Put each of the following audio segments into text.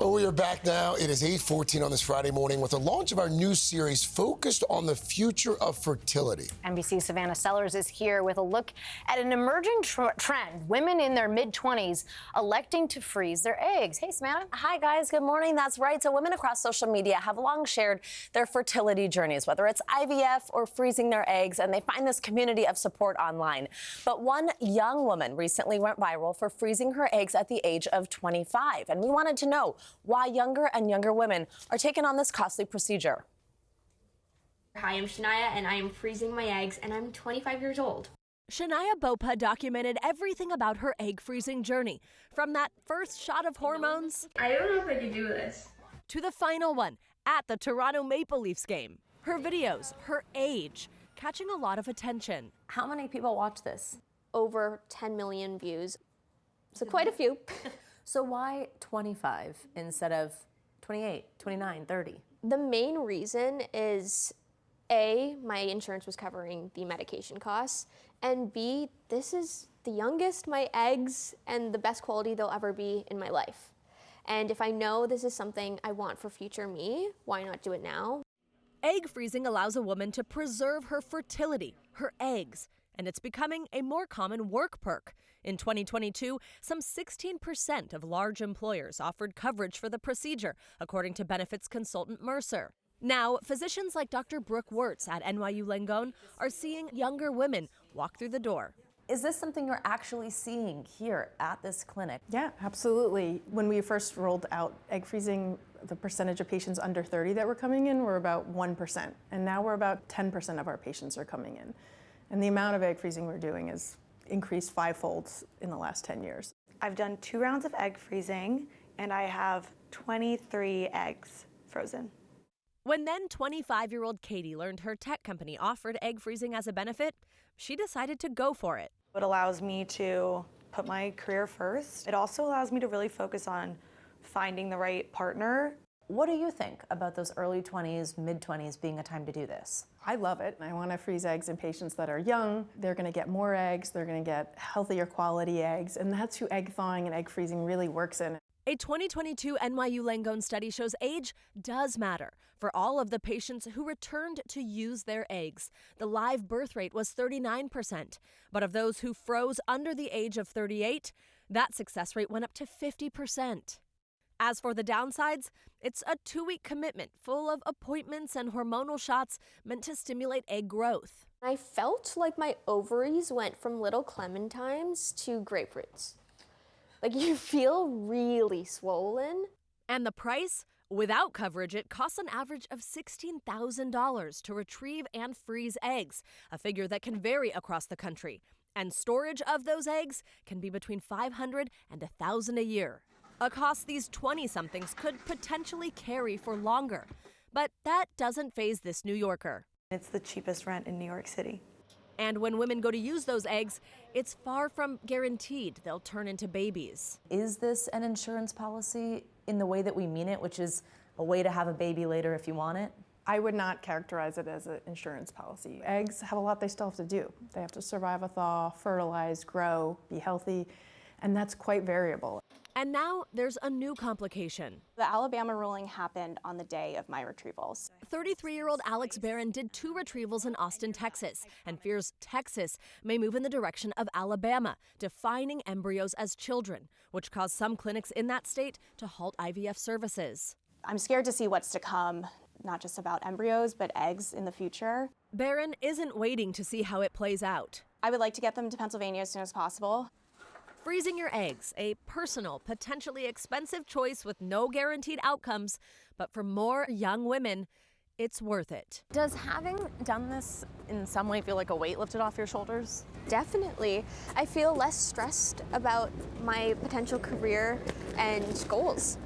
Well, we are back now. It is 8:14 on this Friday morning with the launch of our new series focused on the future of fertility. NBC's Savannah Sellers is here with a look at an emerging trend. Women in their mid-20s electing to freeze their eggs. Hey, Savannah. Hi, guys. Good morning. That's right. So women across social media have long shared their fertility journeys, whether it's IVF or freezing their eggs, and they find this community of support online. But one young woman recently went viral for freezing her eggs at the age of 25. And we wanted to know why younger and younger women are taking on this costly procedure. Hi, I'm Shania, and I am freezing my eggs, and I'm 25 years old. Shania Bopa documented everything about her egg freezing journey, from that first shot of hormones I don't know if I can do this. to the final one at the Toronto Maple Leafs game. Her videos, her age, catching a lot of attention. How many people watch this? Over 10 million views, so quite a few. So why 25 instead of 28, 29, 30? The main reason is A, my insurance was covering the medication costs, and B, this is the youngest my eggs and the best quality they'll ever be in my life. And if I know this is something I want for future me, why not do it now? Egg freezing allows a woman to preserve her fertility, her eggs, and it's becoming a more common work perk. In 2022, some 16% of large employers offered coverage for the procedure, according to benefits consultant Mercer. Now, physicians like Dr. Brooke Wirtz at NYU Langone are seeing younger women walk through the door. Is this something you're actually seeing here at this clinic? Yeah, absolutely. When we first rolled out egg freezing, the percentage of patients under 30 that were coming in were about 1%. And now we're about 10% of our patients are coming in. And the amount of egg freezing we're doing is increased fivefold in the last 10 years. I've done 2 rounds of egg freezing, and I have 23 eggs frozen. When then 25-year-old Katie learned her tech company offered egg freezing as a benefit, she decided to go for it. It allows me to put my career first. It also allows me to really focus on finding the right partner. What do you think about those early 20s, mid-20s being a time to do this? I love it. I want to freeze eggs in patients that are young. They're going to get more eggs. They're going to get healthier quality eggs. And that's who egg thawing and egg freezing really works in. A 2022 NYU Langone study shows age does matter. For all of the patients who returned to use their eggs, the live birth rate was 39%. But of those who froze under the age of 38, that success rate went up to 50%. As for the downsides, it's a 2-week commitment full of appointments and hormonal shots meant to stimulate egg growth. I felt like my ovaries went from little clementines to grapefruits. Like, you feel really swollen. And the price? Without coverage, it costs an average of $16,000 to retrieve and freeze eggs, a figure that can vary across the country. And storage of those eggs can be between $500 and $1,000 a year. A cost these 20-somethings could potentially carry for longer. But that doesn't faze this New Yorker. It's the cheapest rent in New York City. And when women go to use those eggs, it's far from guaranteed they'll turn into babies. Is this an insurance policy in the way that we mean it, which is a way to have a baby later if you want it? I would not characterize it as an insurance policy. Eggs have a lot they still have to do. They have to survive a thaw, fertilize, grow, be healthy, and that's quite variable. And now there's a new complication. The Alabama ruling happened on the day of my retrievals. 33-year-old Alex Barron did 2 retrievals in Austin, Texas, and fears Texas may move in the direction of Alabama, defining embryos as children, which caused some clinics in that state to halt IVF services. I'm scared to see what's to come, not just about embryos, but eggs in the future. Barron isn't waiting to see how it plays out. I would like to get them to Pennsylvania as soon as possible. Freezing your eggs, a personal, potentially expensive choice with no guaranteed outcomes, but for more young women, it's worth it. Does having done this in some way feel like a weight lifted off your shoulders? Definitely. I feel less stressed about my potential career and goals.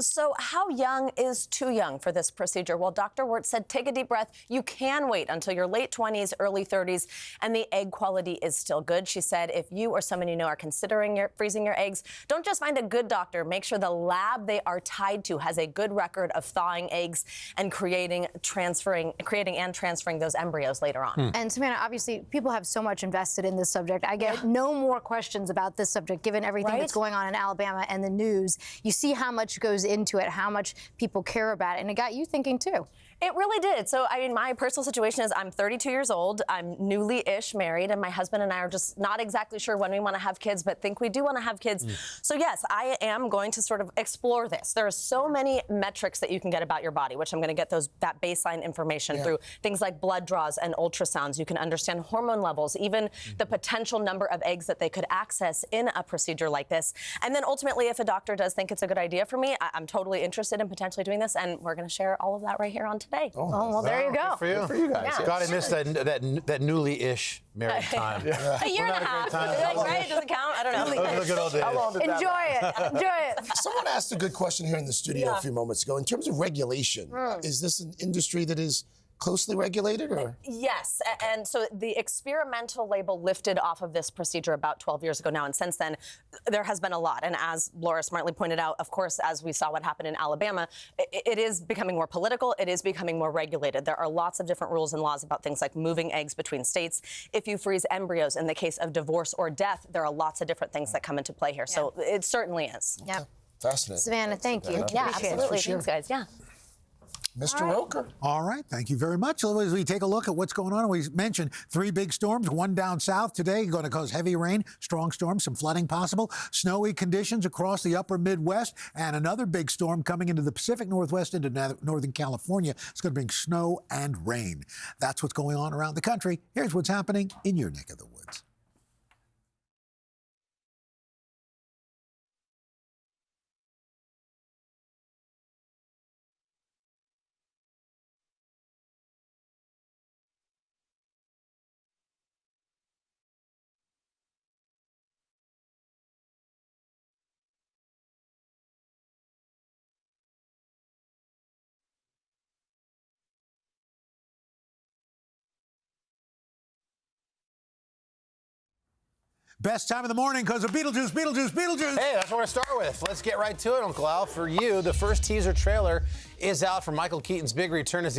So how young is too young for this procedure? Well, Dr. Wirtz said take a deep breath. You can wait until your late 20s, early 30s, and the egg quality is still good. She said if you or someone you know are considering freezing your eggs, don't just find a good doctor. Make sure the lab they are tied to has a good record of thawing eggs and creating and transferring those embryos later on. And Savannah, obviously, people have so much invested in this subject. I get no more questions about this subject, given everything that's going on in Alabama and the news. You see how much goes into it, how much people care about it, and it got you thinking too. It really did. So, I mean, my personal situation is I'm 32 years old. I'm newly-ish married, and my husband and I are just not exactly sure when we want to have kids, but think we do want to have kids. So, yes, I am going to sort of explore this. There are so many metrics that you can get about your body, which I'm going to get that baseline information through things like blood draws and ultrasounds. You can understand hormone levels, even the potential number of eggs that they could access in a procedure like this. And then ultimately, if a doctor does think it's a good idea for me, I'm totally interested in potentially doing this, and we're going to share all of that right here on today. Oh, well, there you go. Good for you guys. Yeah. God, I missed that newly-ish married time. A year and a half, right? Does it count? I don't know. Those are good old days. Enjoy it. Enjoy it. Someone asked a good question here in the studio a few moments ago. In terms of regulation, is this an industry that is closely regulated, or? Yes, and so the experimental label lifted off of this procedure about 12 years ago now, and since then, there has been a lot. And as Laura smartly pointed out, of course, as we saw what happened in Alabama, it is becoming more political, it is becoming more regulated. There are lots of different rules and laws about things like moving eggs between states. If you freeze embryos in the case of divorce or death, there are lots of different things that come into play here. So it certainly is. Yep. Fascinating. Savannah, thank you. Yeah, Appreciate it. absolutely. Thanks, guys. Yeah. Mr. Roker. All right, thank you very much. As we take a look at what's going on, we mentioned 3 big storms, one down south today, going to cause heavy rain, strong storms, some flooding possible, snowy conditions across the upper Midwest, and another big storm coming into the Pacific Northwest into Northern California. It's going to bring snow and rain. That's what's going on around the country. Here's what's happening in your neck of the woods. Best time of the morning because of Beetlejuice, Beetlejuice, Beetlejuice. Hey, that's what we're going to start with. Let's get right to it, Uncle Al. For you, the first teaser trailer is out for Michael Keaton's big return as the